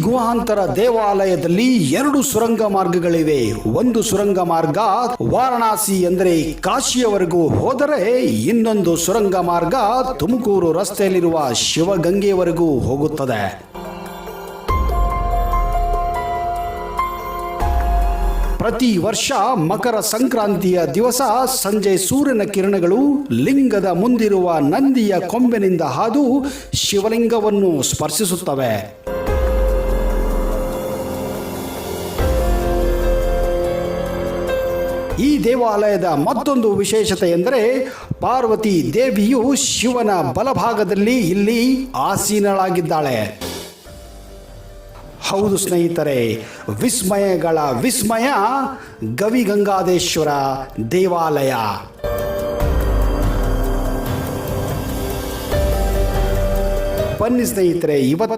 ಗುಹಾಂತರ ದೇವಾಲಯದಲ್ಲಿ 2 ಸುರಂಗ ಮಾರ್ಗಗಳಿವೆ. ಒಂದು ಸುರಂಗ ಮಾರ್ಗ ವಾರಣಾಸಿ ಅಂದರೆ ಕಾಶಿಯವರೆಗೂ ಹೋದರೆ, ಇನ್ನೊಂದು ಸುರಂಗ ಮಾರ್ಗ ತುಮಕೂರು ರಸ್ತೆಯಲ್ಲಿರುವ ಶಿವಗಂಗೆಯವರೆಗೂ ಹೋಗುತ್ತದೆ. ಪ್ರತಿ ವರ್ಷ ಮಕರ ಸಂಕ್ರಾಂತಿಯ ದಿವಸ ಸಂಜೆ ಸೂರ್ಯನ ಕಿರಣಗಳು ಲಿಂಗದ ಮುಂದಿರುವ ನಂದಿಯ ಕೊಂಬೆನಿಂದ ಹಾದು ಶಿವಲಿಂಗವನ್ನು ಸ್ಪರ್ಶಿಸುತ್ತವೆ. ಈ ದೇವಾಲಯದ ಮತ್ತೊಂದು ವಿಶೇಷತೆ ಎಂದರೆ ಪಾರ್ವತಿ ದೇವಿಯು ಶಿವನ ಬಲಭಾಗದಲ್ಲಿ ಇಲ್ಲಿ ಆಸೀನಳಾಗಿದ್ದಾಳೆ. ಹೌದು ಸ್ನೇಹಿತರೆ, ವಿಸ್ಮಯಗಳ ವಿಸ್ಮಯ ಗವಿಗಂಗಾದೇಶ್ವರ ದೇವಾಲಯ. ಬನ್ನಿ ಸ್ನೇಹಿತರೆ, ಇವತ್ತು